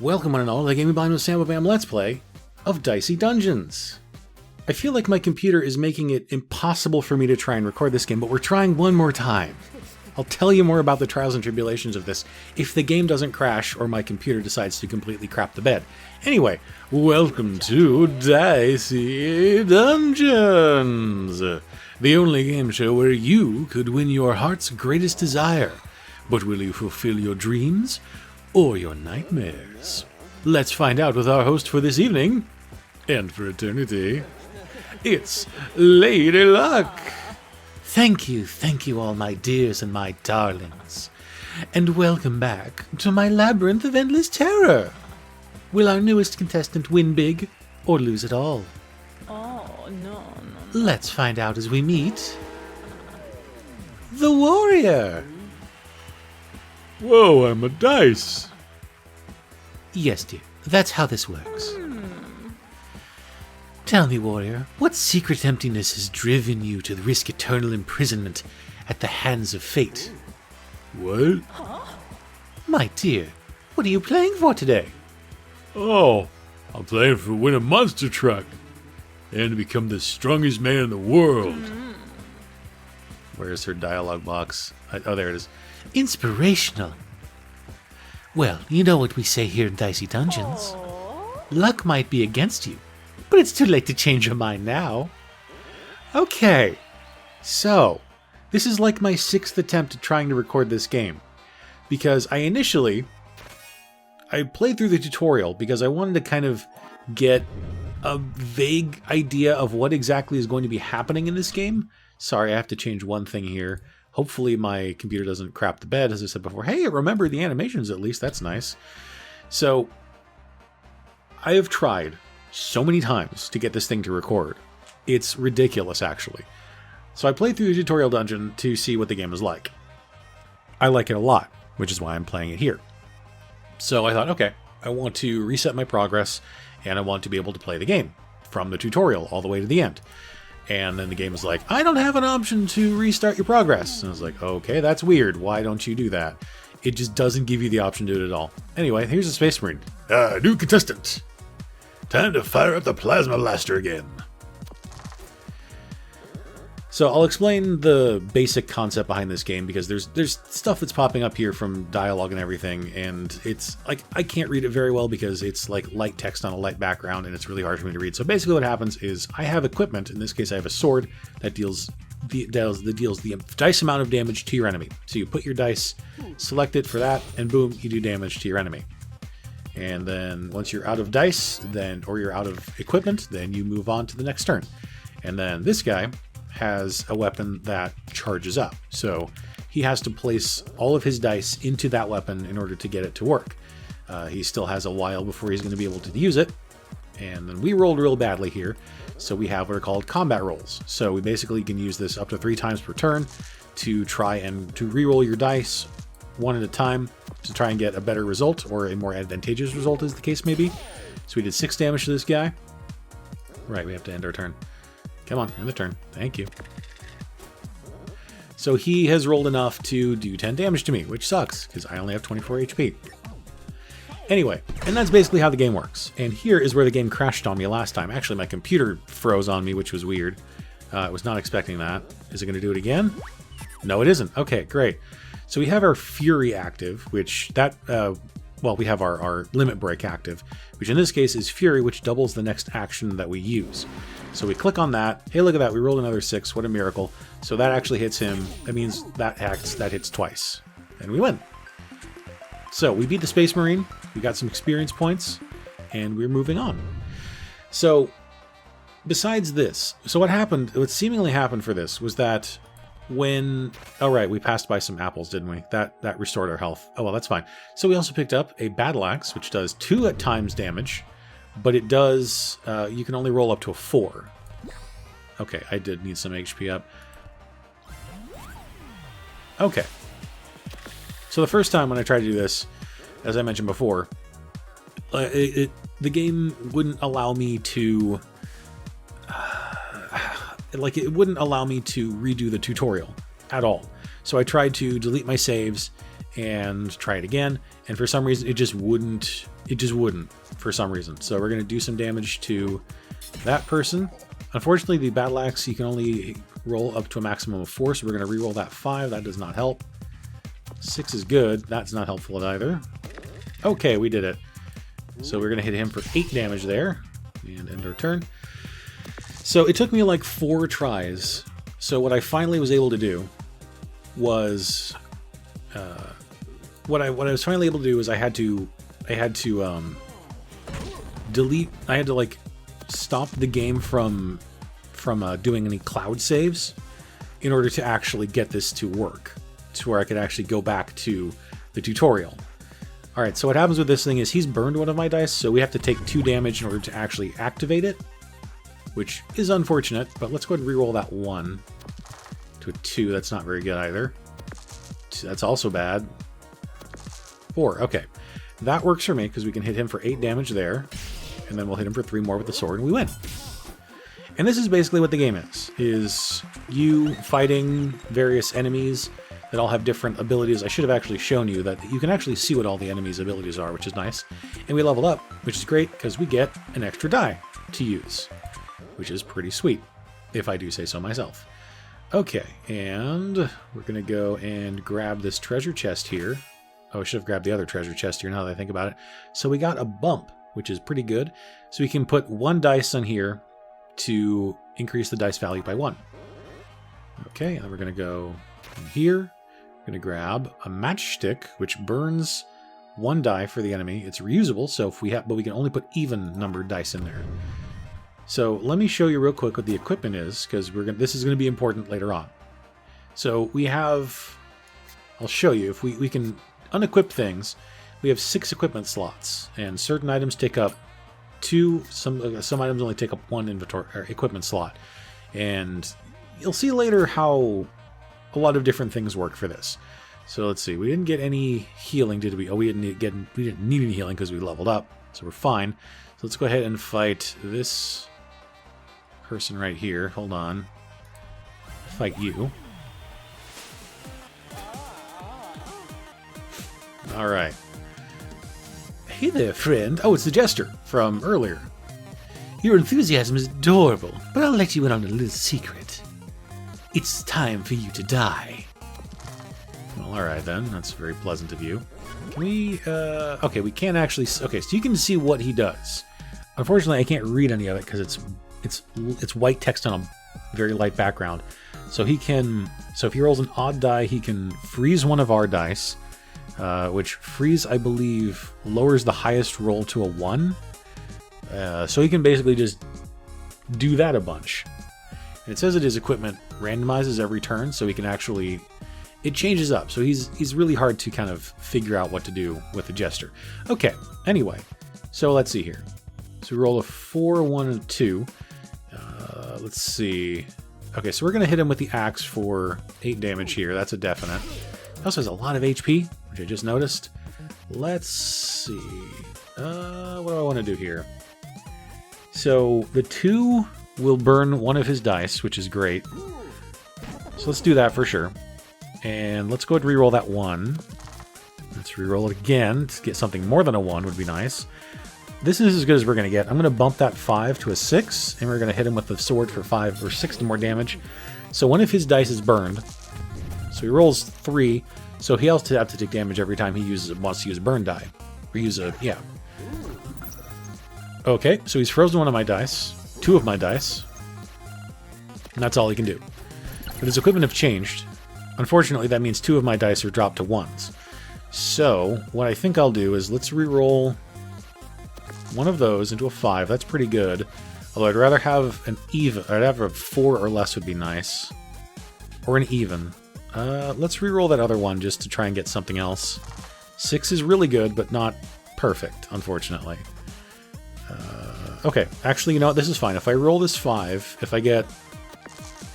Welcome one and all to the Gaming Blind with SammoBam Let's Play of Dicey Dungeons. I feel like my computer is making it impossible for me to try and record this game, but we're trying one more time. I'll tell you more about the trials and tribulations of this if the game doesn't crash or my computer decides to completely crap the bed. Anyway, welcome to Dicey Dungeons, the only game show where you could win your heart's greatest desire. But will you fulfill your dreams or your nightmares? Let's find out with our host for this evening, and for eternity. It's Lady Luck. Thank you all my dears and my darlings. And welcome back to my labyrinth of endless terror. Will our newest contestant win big or lose it all? Oh, no. Let's find out as we meet the warrior. Whoa, I'm a dice. Yes, dear, that's how this works. Tell me, warrior, what secret emptiness has driven you to risk eternal imprisonment at the hands of fate? What? My dear, what are you playing for today? Oh, I'm playing for win a monster truck and to become the strongest man in the world. Where's her dialogue box? Oh, there it is. Inspirational. Well, you know what we say here in Dicey Dungeons. Luck might be against you, but it's too late to change your mind now. Okay, so this is like my 6th attempt at trying to record this game, because I played through the tutorial because I wanted to kind of get a vague idea of what exactly is going to be happening in this game. Sorry, I have to change one thing here. Hopefully my computer doesn't crap the bed, as I said before. Hey, remember the animations at least, that's nice. So, I have tried so many times to get this thing to record. It's ridiculous, actually. So I played through the tutorial dungeon to see what the game is like. I like it a lot, which is why I'm playing it here. So I thought, okay, I want to reset my progress, and I want to be able to play the game from the tutorial all the way to the end. And then the game was like, I don't have an option to restart your progress. And I was like, okay, that's weird. Why don't you do that? It just doesn't give you the option to do it at all. Anyway, here's a Space Marine. New contestant. Time to fire up the plasma blaster again. So I'll explain the basic concept behind this game because there's stuff that's popping up here from dialogue and everything, and it's like I can't read it very well because it's like light text on a light background and it's really hard for me to read. So basically what happens is I have equipment. In this case I have a sword that deals the dice amount of damage to your enemy. So you put your dice, select it for that, and boom, you do damage to your enemy. And then once you're out of dice, or you're out of equipment, then you move on to the next turn. And then this guy has a weapon that charges up. So he has to place all of his dice into that weapon in order to get it to work. He still has a while before he's going to be able to use it. And then we rolled real badly here. So we have what are called combat rolls. So we basically can use this up to 3 times per turn to try and to re-roll your dice one at a time to try and get a better result or a more advantageous result, as the case may be. So we did 6 damage to this guy. Right, we have to end our turn. Come on, end the turn. Thank you. So he has rolled enough to do 10 damage to me, which sucks, because I only have 24 HP. Anyway, and that's basically how the game works. And here is where the game crashed on me last time. Actually, my computer froze on me, which was weird. I was not expecting that. Is it going to do it again? No, it isn't. Okay, great. So we have our Fury active, which we have our limit break active, which in this case is Fury, which doubles the next action that we use. So we click on that. Hey, look at that. We rolled another 6. What a miracle. So that actually hits him. That means that hits twice. And we win. So we beat the Space Marine. We got some experience points. And we're moving on. So besides this, so what seemingly happened for this was that when... Oh, right. We passed by some apples, didn't we? That restored our health. Oh, well, that's fine. So we also picked up a Battle Axe, which does 2 times damage. But it does, you can only roll up to a 4. Okay, I did need some HP up. Okay. So the first time when I tried to do this, as I mentioned before, the game wouldn't allow me to... it wouldn't allow me to redo the tutorial at all. So I tried to delete my saves and try it again. And for some reason, it just wouldn't for some reason. So we're going to do some damage to that person. Unfortunately, the battle axe, you can only roll up to a maximum of 4, so we're going to reroll that 5. That does not help. 6 is good. That's not helpful either. Okay, we did it. So we're going to hit him for 8 damage there, and end our turn. So it took me like 4 tries. So what I finally was able to do was, what I was finally able to do is I had to delete. I had to like stop the game from doing any cloud saves in order to actually get this to work, to where I could actually go back to the tutorial. All right, so what happens with this thing is he's burned one of my dice, so we have to take 2 damage in order to actually activate it, which is unfortunate, but let's go ahead and reroll that 1 to a 2. That's not very good either. That's also bad. 4, okay. That works for me because we can hit him for 8 damage there, and then we'll hit him for 3 more with the sword, and we win. And this is basically what the game is you fighting various enemies that all have different abilities. I should have actually shown you that you can actually see what all the enemies' abilities are, which is nice. And we level up, which is great because we get an extra die to use, which is pretty sweet, if I do say so myself. Okay, and we're going to go and grab this treasure chest here. Oh, I should have grabbed the other treasure chest here now that I think about it. So we got a bump, which is pretty good. So we can put 1 dice on here to increase the dice value by 1. Okay, and then we're going to go in here. We're going to grab a matchstick, which burns 1 die for the enemy. It's reusable, so if we have, but we can only put even numbered dice in there. So let me show you real quick what the equipment is, because this is going to be important later on. So we have, I'll show you, if we can unequip things, we have 6 equipment slots, and certain items take up 2, some items only take up 1 inventory or equipment slot. And you'll see later how a lot of different things work for this. So let's see, we didn't get any healing, did we? Oh, we didn't need any healing because we leveled up, so we're fine. So let's go ahead and fight this person right here. Hold on. Fight you. Alright. Hey there, friend. Oh, it's the Jester from earlier. Your enthusiasm is adorable, but I'll let you in on a little secret. It's time for you to die. Well, alright then. That's very pleasant of you. Can we, okay, we can't actually, okay, so you can see what he does. Unfortunately, I can't read any of it because it's white text on a very light background. So he can, so if he rolls an odd die, he can freeze one of our dice, which freeze, I believe, lowers the highest roll to a 1. So he can basically just do that a bunch. And it says that his equipment randomizes every turn, so he can actually, it changes up. So he's really hard to kind of figure out what to do with the Jester. Okay, anyway, so let's see here. So we roll a 4, 1, and a 2. Let's see. Okay, so we're going to hit him with the axe for 8 damage here. That's a definite. He also has a lot of HP, which I just noticed. Let's see. What do I want to do here? So the 2 will burn one of his dice, which is great. So let's do that for sure. And let's go ahead and reroll that 1. Let's reroll it again to get something more than a 1 would be nice. This is as good as we're going to get. I'm going to bump that 5 to a 6, and we're going to hit him with the sword for 5 or 6 more damage. So one of his dice is burned. So he rolls 3, so he also has to take damage every time he wants to use a burn die. Or use a, yeah. Okay, so he's frozen one of my dice, 2 of my dice, and that's all he can do. But his equipment have changed. Unfortunately, that means 2 of my dice are dropped to 1s. So what I think I'll do is let's re-roll one of those into a 5. That's pretty good. Although I'd rather have an even. I'd have a 4 or less would be nice. Or an even. Let's re-roll that other one just to try and get something else. 6 is really good, but not perfect, unfortunately. Okay, actually, you know what? This is fine. If I roll this 5, if I get...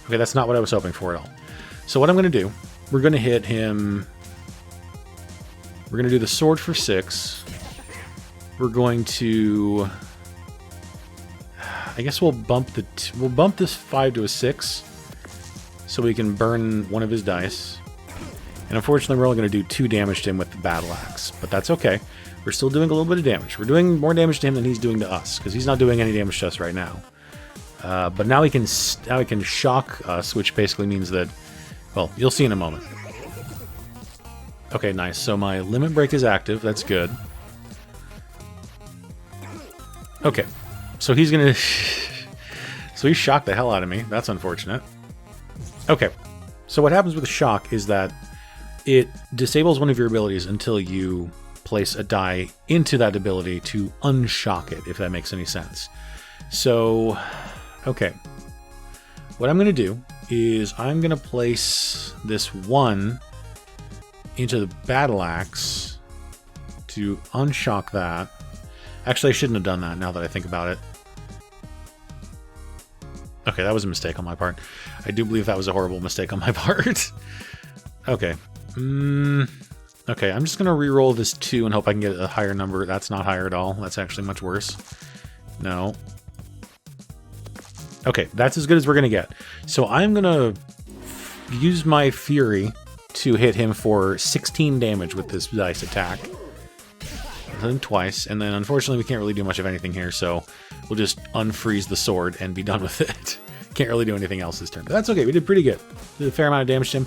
Okay, that's not what I was hoping for at all. So what I'm going to do, we're going to hit him... We're going to do the sword for 6. We're going to... I guess we'll bump this 5 to a 6, so we can burn one of his dice. And And unfortunately, we're only going to do 2 damage to him with the Battle Axe. But that's okay. We're still doing a little bit of damage. We're doing more damage to him than he's doing to us, because he's not doing any damage to us right now. But now he can shock us, which basically means that, well, you'll see in a moment. Okay, nice. So my limit break is active. That's good. Okay, so he's gonna... so he shocked the hell out of me. That's unfortunate. Okay, so what happens with the shock is that it disables one of your abilities until you place a die into that ability to unshock it, if that makes any sense. So, okay. What I'm going to do is I'm going to place this 1 into the Battle Axe to unshock that. Actually, I shouldn't have done that now that I think about it. Okay, that was a mistake on my part. I do believe that was a horrible mistake on my part. Okay. Okay, I'm just going to re-roll this 2 and hope I can get a higher number. That's not higher at all. That's actually much worse. No. Okay, that's as good as we're going to get. So I'm going to use my Fury to hit him for 16 damage with this dice attack. Then twice, and then unfortunately we can't really do much of anything here, so we'll just unfreeze the sword and be done with it. Can't really do anything else this turn. But that's okay, we did pretty good. Did a fair amount of damage to him.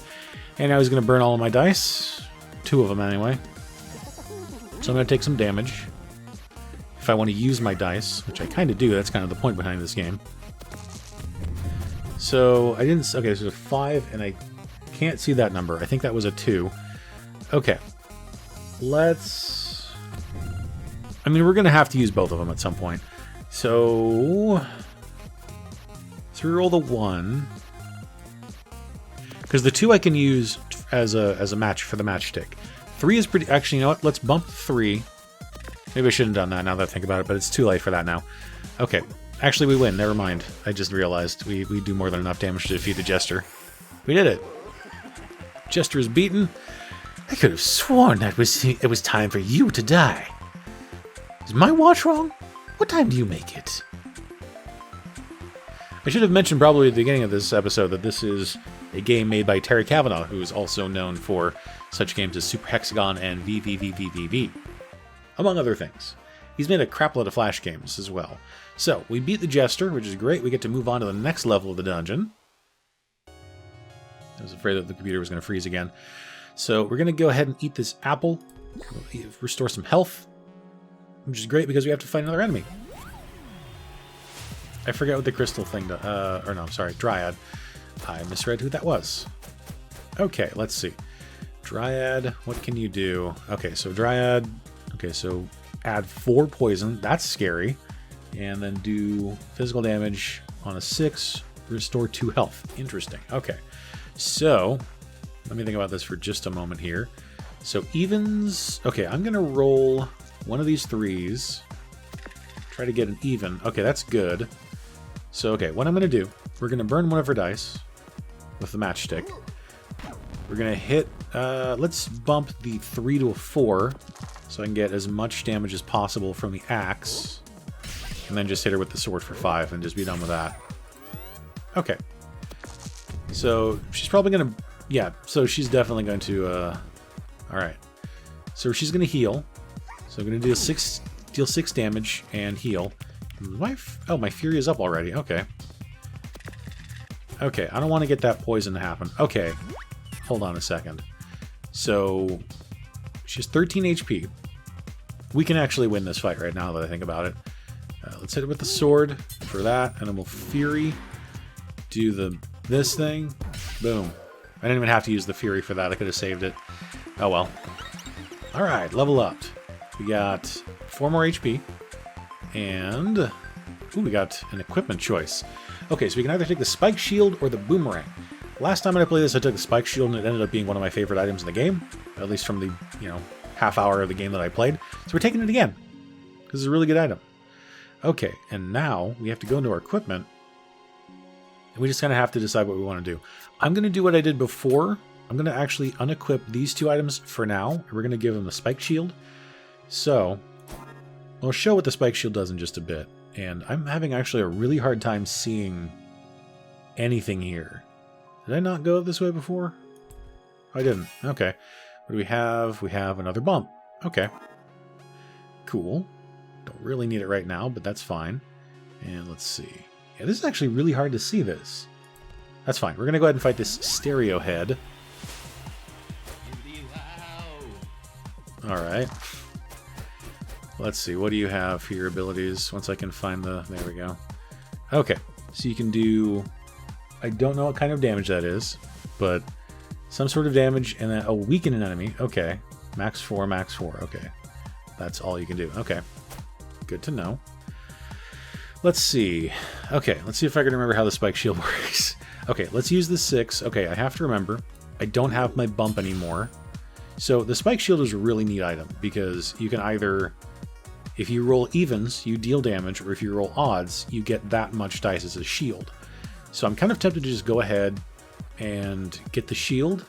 And now he's going to burn all of my dice. 2 of them anyway. So I'm going to take some damage. If I want to use my dice, which I kind of do, that's kind of the point behind this game. So I didn't... Okay, so 5, and I can't see that number. I think that was a 2. Okay. Let's... I mean, we're going to have to use both of them at some point. So... let's reroll the 1. Because the 2 I can use as a match for the matchstick. 3 is pretty... Actually, you know what? Let's bump 3. Maybe I shouldn't have done that now that I think about it, but it's too late for that now. Okay. Actually, we win. Never mind. I just realized we do more than enough damage to defeat the Jester. We did it. Jester is beaten. I could have sworn that it was time for you to die. Is my watch wrong? What time do you make it? I should have mentioned probably at the beginning of this episode that this is a game made by Terry Kavanagh, who is also known for such games as Super Hexagon and VVVVVV, among other things. He's made a crapload of Flash games as well. So, we beat the Jester, which is great. We get to move on to the next level of the dungeon. I was afraid that the computer was going to freeze again. So, we're going to go ahead and eat this apple, restore some health, which is great because we have to fight another enemy. I forget what the crystal thing does. Or no, I'm sorry, Dryad. I misread who that was. Okay, let's see. Dryad, what can you do? Okay, so Dryad... Okay, so add 4 poison. That's scary. And then do physical damage on a 6. Restore 2 health. Interesting. Okay, so... let me think about this for just a moment here. So evens... Okay, I'm going to roll one of these 3s. Try to get an even. Okay, that's good. So, okay, what I'm going to do... We're going to burn one of her dice with the matchstick. We're going to hit... let's bump the 3 to a 4 so I can get as much damage as possible from the axe. And then just hit her with the sword for 5 and just be done with that. Okay. So, she's probably going to... Yeah, so she's definitely going to... Alright. So she's going to heal. So I'm going to do deal 6 damage and heal. My Fury is up already. Okay. Okay, I don't want to get that poison to happen. Okay, hold on a second. So, she's 13 HP. We can actually win this fight right now that I think about it. Let's hit it with the sword for that, and then we'll Fury. Do this thing. Boom. I didn't even have to use the Fury for that. I could have saved it. Oh well. Alright, level up. We got 4 more HP. And... ooh, we got an equipment choice. Okay, so we can either take the Spike Shield or the Boomerang. Last time I played this, I took the Spike Shield, and it ended up being one of my favorite items in the game. At least from the, half hour of the game that I played. So we're taking it again. Because it's a really good item. Okay, and now we have to go into our equipment. And we just kind of have to decide what we want to do. I'm going to do what I did before. I'm going to actually unequip these 2 items for now. We're going to give them the Spike Shield. So, I'll show what the Spike Shield does in just a bit. And I'm having actually a really hard time seeing anything here. Did I not go this way before? I didn't. Okay. What do we have? We have another bump. Okay. Cool. Don't really need it right now, but that's fine. And let's see. Yeah, this is actually really hard to see this. That's fine. We're going to go ahead and fight this stereo head. Alright. Let's see. What do you have for your abilities? Once I can find the... There we go. Okay. So you can do... I don't know what kind of damage that is, but some sort of damage and then... Oh, weaken an enemy. Okay. Max 4, max 4. Okay. That's all you can do. Okay. Good to know. Let's see. Okay, let's see if I can remember how the spike shield works. Okay, let's use the 6. Okay, I have to remember. I don't have my bump anymore. So the spike shield is a really neat item because you can either... If you roll evens, you deal damage, or if you roll odds, you get that much dice as a shield. So I'm kind of tempted to just go ahead and get the shield.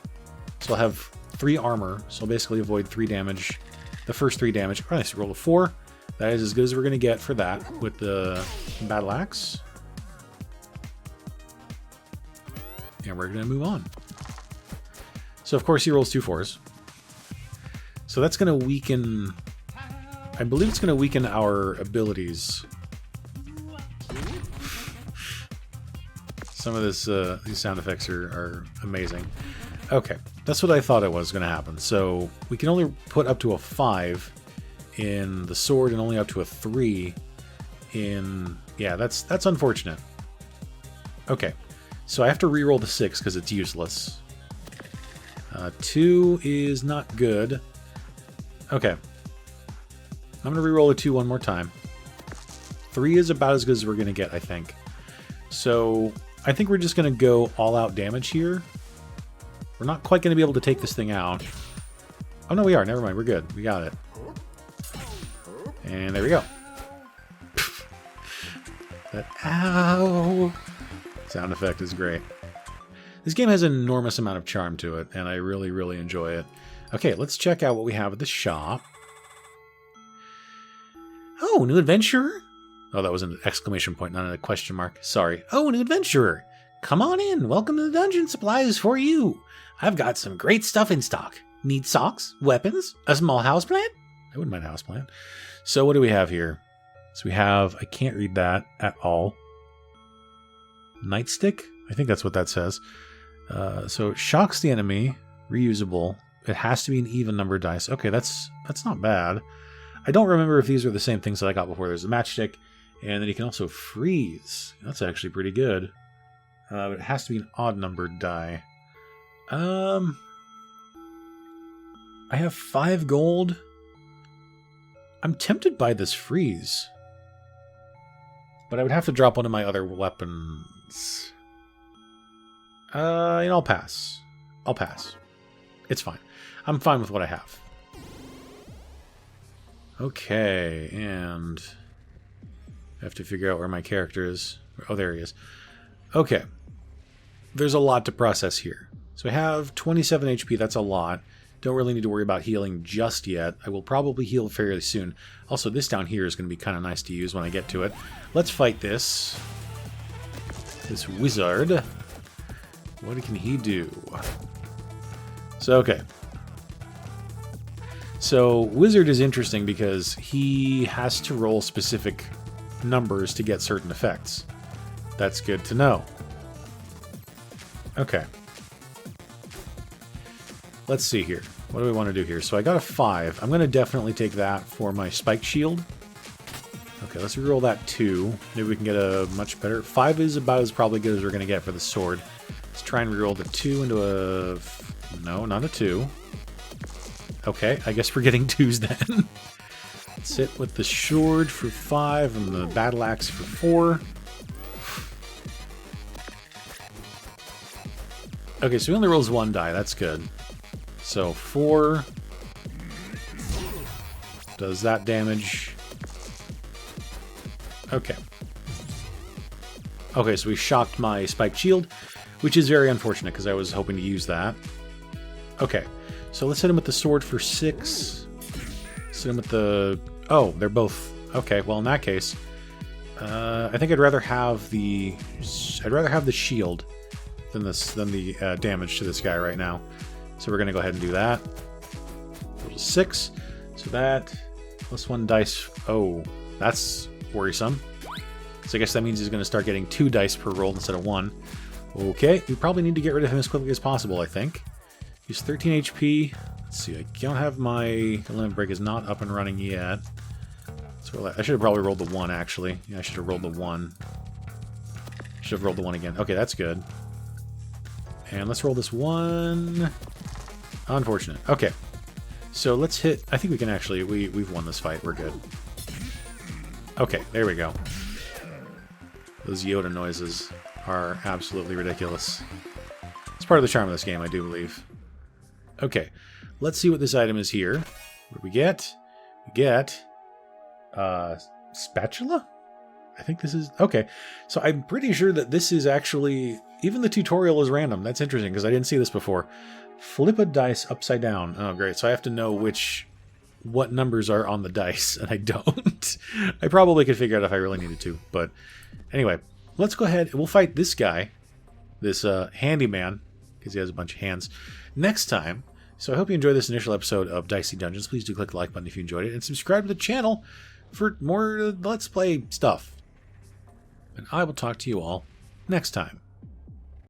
So I'll have 3 armor, so I'll basically avoid 3 damage. The first 3 damage. Oh, nice, roll a 4. That is as good as we're going to get for that with the battle axe. And we're going to move on. So of course he rolls 2 4s. So that's going to weaken... I believe it's going to weaken our abilities. Some of this, these sound effects are amazing. Okay, that's what I thought it was going to happen. So we can only put up to a 5 in the sword and only up to a 3 in... Yeah, that's unfortunate. Okay, so I have to re-roll the 6 because it's useless. 2 is not good. Okay. I'm going to re-roll a 2 one more time. 3 is about as good as we're going to get, I think. So I think we're just going to go all-out damage here. We're not quite going to be able to take this thing out. Oh, no, we are. Never mind. We're good. We got it. And there we go. That ow sound effect is great. This game has an enormous amount of charm to it, and I really, really enjoy it. Okay, let's check out what we have at the shop. Oh, new adventurer? Oh, that was an exclamation point, not a question mark. Sorry. Oh, new adventurer. Come on in. Welcome to the dungeon. Supplies for you. I've got some great stuff in stock. Need socks, weapons, a small houseplant? I wouldn't mind a houseplant. So what do we have here? So we have... I can't read that at all. Nightstick? I think that's what that says. So it shocks the enemy. Reusable. It has to be an even number dice. Okay, that's not bad. I don't remember if these are the same things that I got before. There's a matchstick, and then you can also freeze. That's actually pretty good. But it has to be an odd numbered die. I have 5 gold. I'm tempted by this freeze. But I would have to drop one of my other weapons. And I'll pass. I'll pass. It's fine. I'm fine with what I have. Okay, and I have to figure out where my character is. Oh, there he is. Okay. There's a lot to process here. So I have 27 HP. That's a lot. Don't really need to worry about healing just yet. I will probably heal fairly soon. Also, this down here is going to be kind of nice to use when I get to it. Let's fight this wizard. What can he do? So, okay. So, wizard is interesting because he has to roll specific numbers to get certain effects. That's good to know. Okay. Let's see here. What do we want to do here? So I got a 5. I'm going to definitely take that for my spike shield. Okay, let's reroll that 2. Maybe we can get a much better... 5 is about as probably good as we're going to get for the sword. Let's try and reroll the 2 into a... No, not a 2. Okay, I guess we're getting 2s then. Let's hit with the sword for 5 and the battle axe for 4. Okay, so he only rolls 1 die. That's good. So 4 does that damage. Okay. Okay, so we shocked my spiked shield, which is very unfortunate because I was hoping to use that. Okay, so let's hit him with the sword for 6. Let's hit him with the... Oh, they're both... Okay, well in that case, I think I'd rather have the... shield than the damage to this guy right now. So we're going to go ahead and do that. Roll a 6. So that plus 1 dice. Oh, that's worrisome. So I guess that means he's going to start getting 2 dice per roll instead of 1. Okay, we probably need to get rid of him as quickly as possible, I think. He's 13 HP. Let's see, I don't have my limit break is not up and running yet. So I should have probably rolled the 1, actually. Yeah, I should have rolled the 1. Should have rolled the 1 again. Okay, that's good. And let's roll this 1. Unfortunate. Okay. So let's hit... I think we can actually... We've won this fight. We're good. Okay, there we go. Those Yoda noises are absolutely ridiculous. It's part of the charm of this game, I do believe. Okay, let's see what this item is here. What do we get? We get... spatula? I think this is... Okay, so I'm pretty sure that this is actually... Even the tutorial is random. That's interesting, because I didn't see this before. Flip a dice upside down. Oh, great. So I have to know what numbers are on the dice, and I don't. I probably could figure out if I really needed to, but anyway, let's go ahead and we'll fight this guy, this handyman, because he has a bunch of hands, next time. So I hope you enjoyed this initial episode of Dicey Dungeons. Please do click the like button if you enjoyed it, and subscribe to the channel for more Let's Play stuff. And I will talk to you all next time.